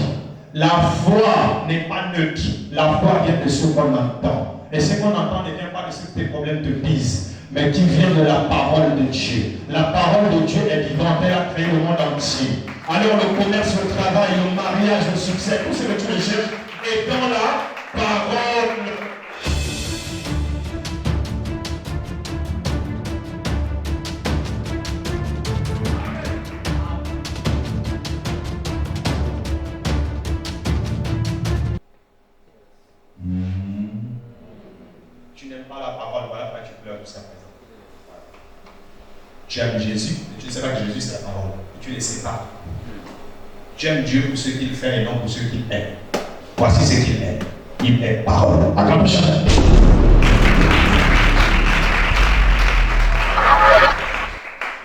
La foi n'est pas neutre. La foi vient de ce qu'on entend. Et ce qu'on entend ne vient pas de ce que tes problèmes te disent, mais qui vient de la parole de Dieu. La parole de Dieu est vivante. Elle a créé le monde entier. Alors le commerce, le travail, le mariage, le succès, tout ce que tu recherches est dans la parole. Tu n'aimes pas la parole, voilà pourquoi tu pleures jusqu'à présent. Tu aimes Jésus, mais tu ne sais pas que Jésus c'est la parole. Et tu ne le sais pas. Tu aimes Dieu pour ce qu'il fait et non pour ce qu'il est. Voici ce qu'il est. Il est parole. Acclamons chacun.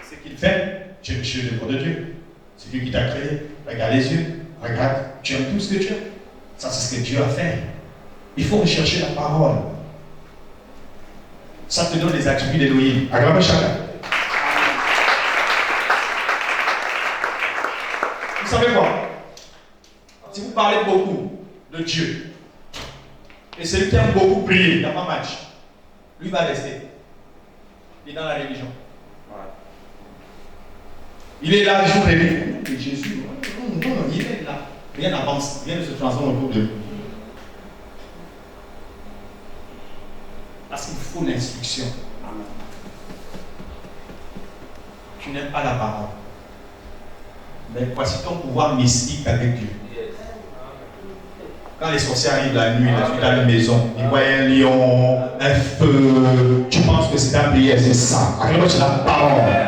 Ce qu'il fait, tu es le corps de Dieu. C'est Dieu qui t'a créé. Regarde les yeux. Regarde. Tu aimes tout ce que tu aimes. Ça, c'est ce que Dieu a fait. Il faut rechercher la parole. Ça te donne les attributs d'Élohim. Acclamons chacun. Vous savez quoi? Si vous parlez beaucoup de Dieu, et celui qui aime beaucoup prier, il n'y a pas match, lui va rester. Il est dans la religion. Il est là jour et nuit. Et Jésus, non, il est là. Rien n'avance, rien ne se transforme autour de lui. Parce qu'il faut l'instruction. Tu n'aimes pas la parole. Mais voici ton pouvoir mystique avec Dieu. Quand les sorciers arrivent la nuit, tu es dans la maison, ils voient un lion, un feu, tu penses que c'est ta prière, c'est ça. Acclamons la parole.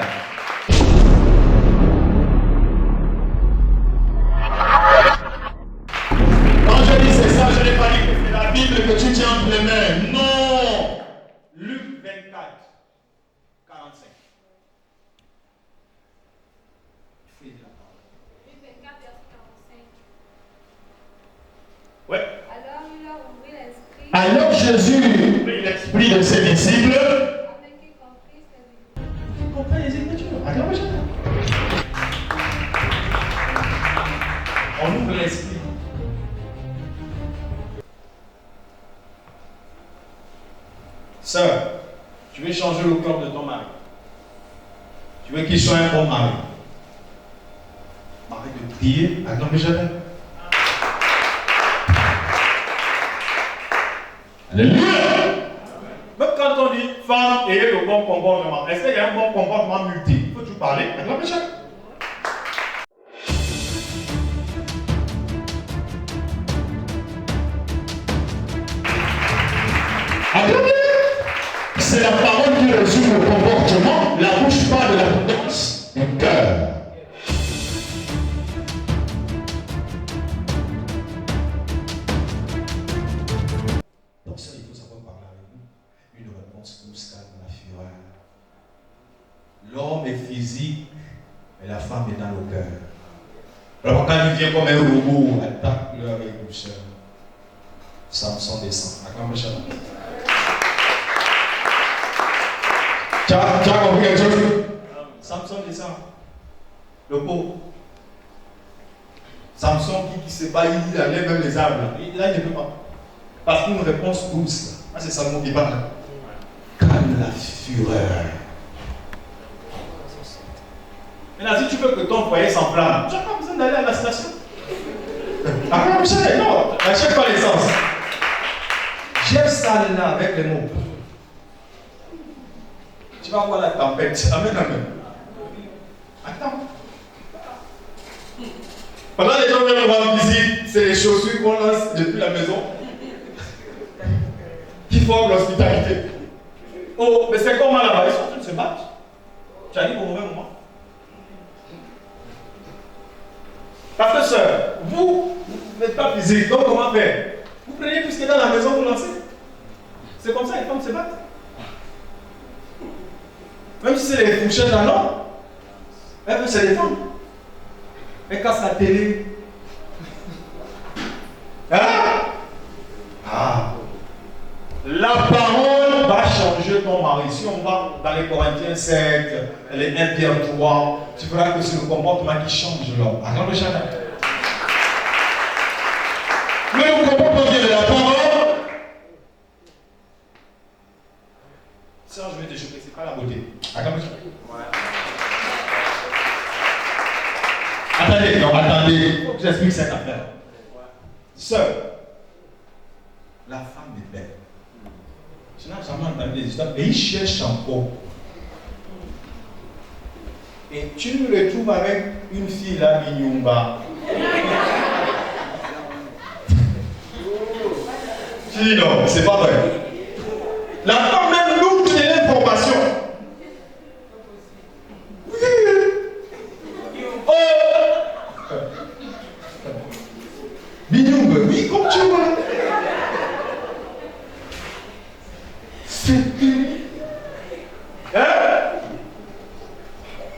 Ouais. Alors il leur ouvrit l'esprit. Alors Jésus prit l'esprit de ses disciples. Afin qu'ils comprissent les Écritures. Vous comprenez les Écritures? Acclamation. On ouvre l'esprit. Sœur, tu veux changer le corps de ton mari. Tu veux qu'il soit un bon mari. Arrête de prier, acclame jamais. Alléluia. Même quand on dit femme et le bon comportement, est-ce qu'il y a un bon comportement multiple? Faut-tu parler? Acclame jamais. Acclamez. C'est la parole qui résume le comportement. La bouche parle de l'abondance du cœur. Donc ça, il faut savoir parler avec nous. Une réponse douce, calme, la fureur. L'homme est physique, mais la femme est dans le cœur. Alors quand il vient comme un robot, attaque leur émotion. Samson descend. Acclame jamais. Tu as compris quelque chose? Samson descend. Le pauvre. Samson qui se bat, il allait même les arbres. Là, il ne peut pas. Parce qu'une réponse douce. Là, c'est Salomon qui parle. Calme la fureur. Maintenant, si tu veux que ton foyer s'enflamme, tu n'as pas besoin d'aller à la station. Ah non, n'achète pas l'essence. J'aime ça là avec les mots. Tu vas voir la tempête. Amen, amen. Attends. Pendant les gens viennent nous rendre visite, c'est les chaussures qu'on lance depuis la maison qui forment l'hospitalité. Oh, mais c'est comment là-bas? Ils sont en train de se battre. Tu arrives au mauvais moment. Parce que sœur, vous n'êtes pas physique, donc comment faire? Vous prenez tout ce qui est dans la maison, vous lancez. C'est comme ça, les femmes se battent. Même si c'est les fourchettes à l'homme, elle veut se défendre. Elle casse la télé. Hein? Ah. La parole va changer ton mari. Si on va dans les Corinthiens 5, les 1 Pierre 3, tu verras que c'est le comportement qui change l'homme. Acclame le Seigneur. Mais le comportement vient de la parole. Ça, je vais te choquer, c'est pas la beauté. Acclame le Seigneur. Attendez, non, attendez. Il faut que j'explique cette affaire. Sœur, la femme est belle. Je n'ai jamais entendu des histoires. Et il cherche encore. Et tu me retrouves avec une fille là, Binyumba. Tu dis non, c'est pas vrai. La femme même loue toutes les informations. Oh! Binyumba, oui, comme tu vois. Hein?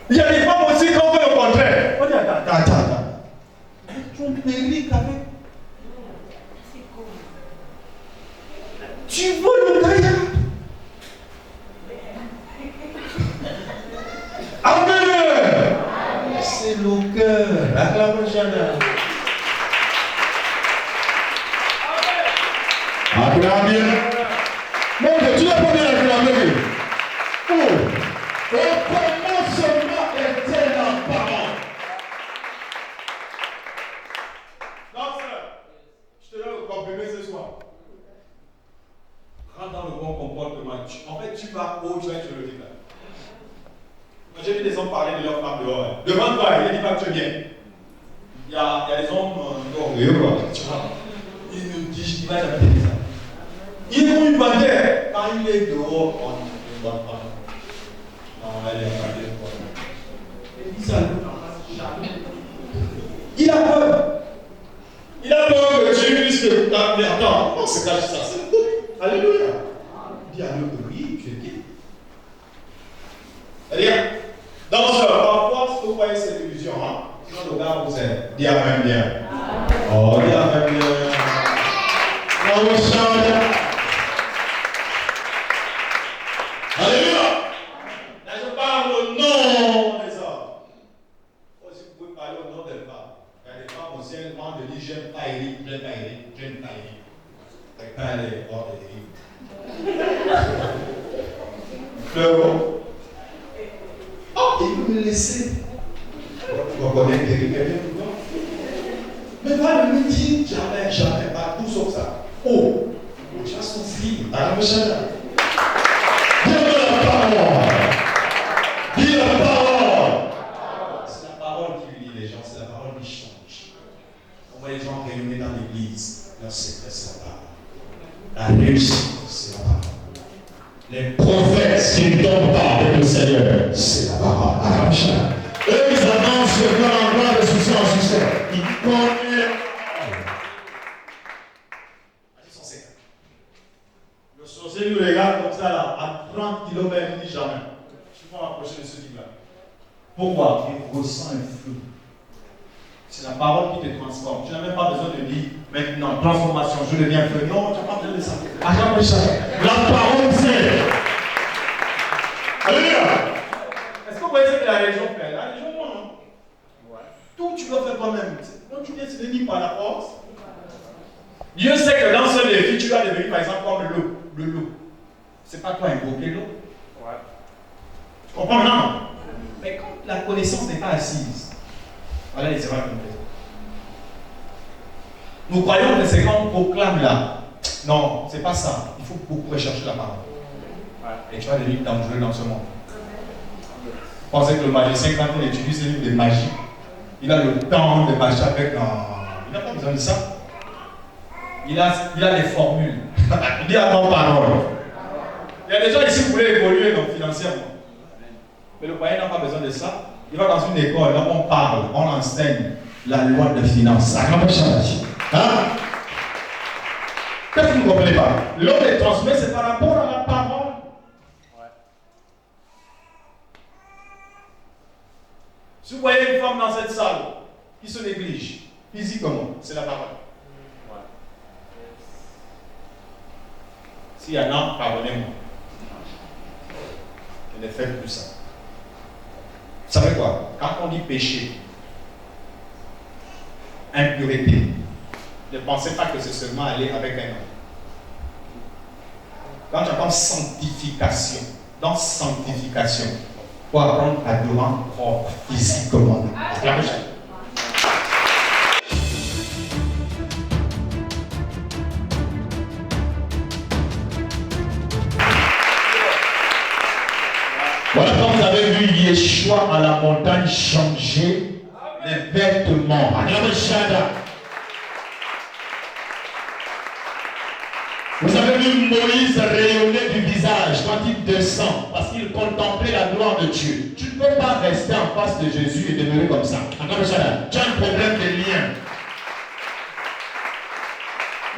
Il y a des femmes aussi qui ont fait le contraire. On dit attends. Ton périque avec. Tu vois le gars? Amen. C'est le cœur. Acclame le Seigneur. Acclamez. Mon Dieu, tu n'as pas bien acclamé. Oh, au commencement était la parole. Non, sœur, je te donne le comprimé ce soir. Rentre dans le bon comportement. En fait, tu vas où tu es, tu le dis là. J'ai vu des hommes parler de leur femme dehors. Devant toi, il dit pas que tu es bien. Il y a des hommes orgueilleux, quoi. Tu vois. Ils nous disent, il va jamais te dire ça. Il est comme une panthère. Quand il est dehors, on ne va pas. Non, elle est panthère, quoi. Il dit ça. Il a peur. Il a peur que tu puisses te taper. Attends, comment se cache ça? C'est le coup. Alléluia. Il dit à l'autre, oui, tu es bien. C'est-à-dire, dans ce parfois, ce que vous voyez, c'est l'illusion. Hein? Quand le gars vous aime, dis Amen bien. Oh, dis Amen bien. dit j'aime pas Eric, j'aime pas Eric, j'aime pas Eric. Quand elle est hors d'Eric. Fleurot. Oh, il veut me laisser. On connaît Eric, mais va ne me dire jamais, jamais, pas tout sauf ça. Oh, tu as souffri. Alors, Chana. Dis la parole. Dis la parole. C'est la parole qui unit les gens, c'est la parole qui change. On voit les gens réunis dans l'église. Leur secret, c'est la parole. La réussite, c'est la parole. Les prophètes qui ne tombent pas avec le Seigneur, c'est la parole. Alors, Chana. Eux, ils avancent de gloire en gloire, de succès en succès. Ils connaissent. Le sorcier nous regarde comme ça, là, à 30 km, il dit jamais. Je peux m'approcher de ce type-là. Pourquoi? Il ressent un feu. C'est la parole qui te transforme. Tu n'as même pas besoin de dire maintenant, transformation, je deviens feu. Non, tu n'as pas besoin de ça. La parole, c'est. Alléluia. Est-ce que vous voyez ce que la religion fait? La religion, non. Tout tu dois faire toi-même. Donc tu viens te dire par la force. Dieu sait que dans ce défi, tu vas devenir par exemple comme le loup. C'est pas toi invoquer l'eau. Tu comprends maintenant? Mais quand la connaissance n'est pas assise, voilà les erreurs qu'on fait. Nous croyons que c'est quand on proclame là. Non, c'est pas ça. Il faut beaucoup rechercher la parole. Et tu vas devenir dangereux dans ce monde. Pensez que le magicien, quand il utilise les livres de magie, il a le temps de marcher avec il n'a pas besoin de ça. Il a les formules. Il dit à ton parole. Il y a des gens ici qui voulaient évoluer donc, financièrement. Mais le païen n'a pas besoin de ça. Il va dans une école, là on parle, on enseigne la loi de finances. Ça n'a pas changé. Hein? Qu'est-ce que vous ne comprenez pas? L'homme est transmis, c'est par rapport à la parole. Si vous voyez une femme dans cette salle qui se néglige physiquement, c'est la parole. S'il y en a, pardonnez-moi. Je ne fais plus ça. Vous savez quoi? Quand on dit péché, impureté, ne pensez pas que c'est seulement aller avec un homme. Quand j'entends sanctification, dans sanctification, pour apprendre à te rendre propre physiquement. Voilà, quand vous avez vu Yeshua à la montagne changer les vêtements. Vous avez vu Moïse rayonner du visage quand il descend, parce qu'il contemplait la gloire de Dieu. Tu ne peux pas rester en face de Jésus et demeurer comme ça. Tu as un problème de lien.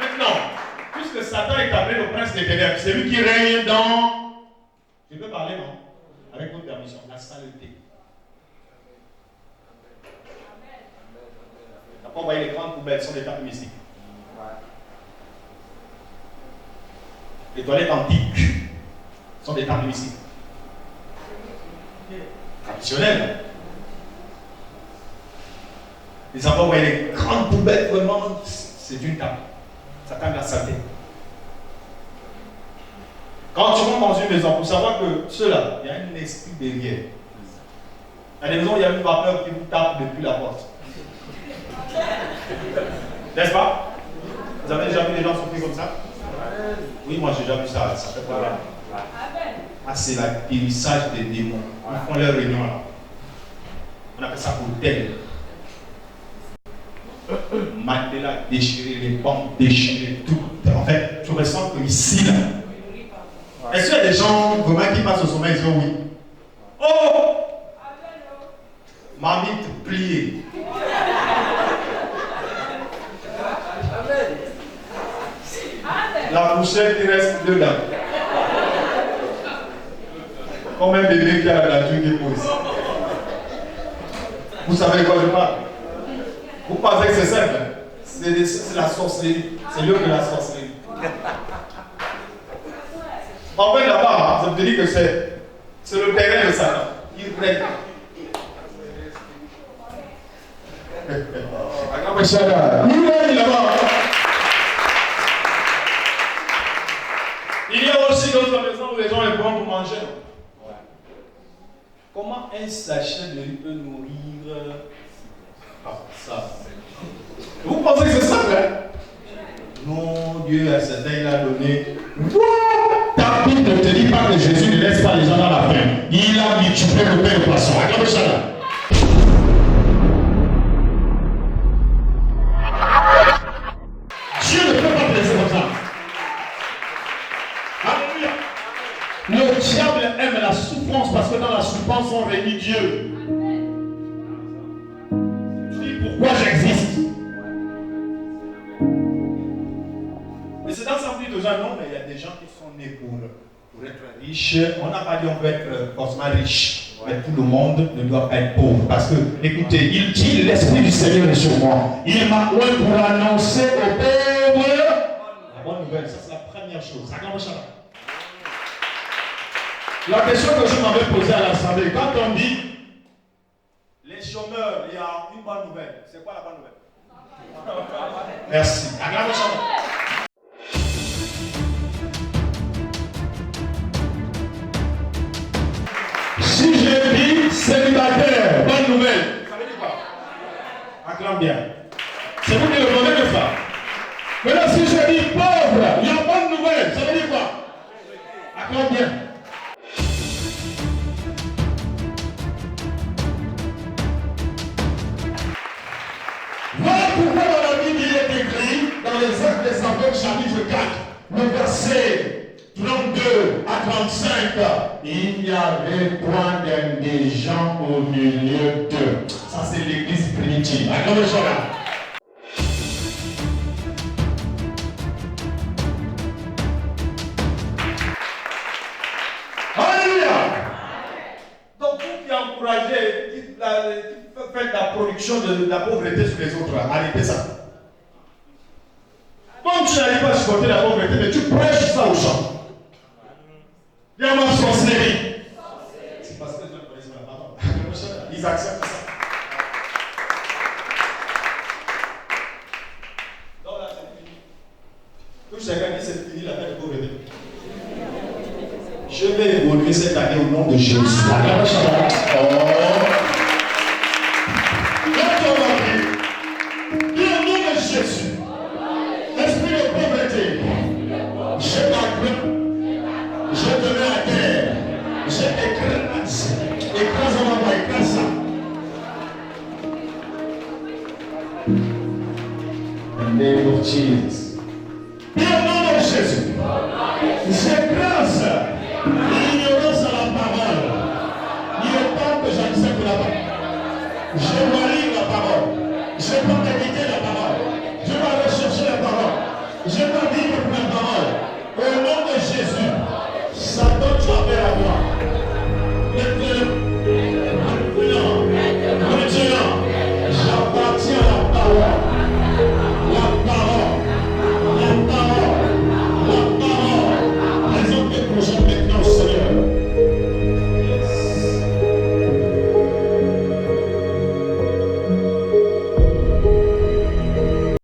Maintenant, puisque Satan est appelé le prince des ténèbres, c'est lui qui règne dans... Je peux parler, non? Avec votre permission, la saleté. Après, vous voyez les grandes poubelles sont des tables mystiques. Les toilettes antiques sont des tables mystiques. Traditionnelles. Les enfants, vous voyez les grandes poubelles, vraiment, c'est une table. Ça table la saleté. Quand tu rentres dans une maison, pour savoir que ceux-là, il y a un esprit derrière. Il y a des maisons où il y a une vapeur qui vous tape depuis la porte. N'est-ce pas? Vous avez déjà vu des gens souffrir comme ça? Oui, moi j'ai déjà vu ça. Ça fait problème. Ah, c'est l'atterrissage des démons. Ils font leur réunion là. On appelle ça hôtel. Matelas déchiré, les bancs déchirés, tout. En fait, tu ressens que ici là. Est-ce qu'il y a des gens vraiment qui passent au sommet et disent oui? Oh! Marmite pliée. La poussière qui reste dedans. Comme un bébé qui a la nature qui pose. Vous savez de quoi je parle? Vous pensez que c'est simple? C'est la sorcellerie. C'est l'œuvre de la sorcellerie. En fait, là-bas, je te dis que c'est le terrain de Satan. Il règne. Où est là-bas? Il y a aussi d'autres maisons où les gens les prennent pour manger. Ouais. Comment un sachet de riz peut nourrir ça? Vous pensez que c'est simple, hein? Non, Dieu à certains il a donné. Ta Bible ne te dit pas que Jésus ne laisse pas les gens dans la faim. Il a multiplié le pain et le poisson. Acclame ça là. Dieu ne peut pas te laisser comme ça. Alléluia. Le diable aime la souffrance parce que dans la souffrance on réunit Dieu. Tu dis pourquoi j'existe? Mais c'est dans sa vie de gens, non, mais il y a des gens qui sont nés pour être riches. On n'a pas dit on peut être forcément riche. Mais tout le monde ne doit pas être pauvre. Parce que, écoutez, il dit l'Esprit du Seigneur est sur moi. Il m'a oint pour annoncer aux pauvres la bonne nouvelle. Ça, c'est la première chose. La question que je m'avais posée à l'Assemblée, quand on dit les chômeurs, il y a une bonne nouvelle. C'est quoi la bonne nouvelle? Merci. Acclame le chômeur. Si je dis célibataire, bonne nouvelle. Ça veut dire quoi? Acclame bien. C'est vous qui le demandez de ça. Maintenant, si je dis pauvre, il y a bonne nouvelle. Ça veut dire quoi? Acclame bien. Voilà pourquoi dans la Bible il est écrit, dans les Actes des Apôtres, chapitre 4, le verset 32 à 35, il n'y avait point d'indigents au milieu d'eux. Ça, c'est l'église primitive. Acclame le chant là. Alléluia. Donc, vous qui encouragez, qui faites la production de la pauvreté sur les autres, arrêtez ça. Comme tu n'arrives pas à supporter la pauvreté, mais tu prêches ça aux gens. Il y a ma sorcellerie. C'est parce que je ne connais pas. Pardon. Ils acceptent ça. Donc là, c'est fini. Tout chacun dit c'est fini la paix de pauvreté. Je vais évoluer cette année au nom de Jésus. Oh. Dis au nom de Jésus. Esprit de pauvreté. Je m'accroche. Je te mets à terre. Je t'écrase. Écrase-moi, écrase ça. In the name of Jesus.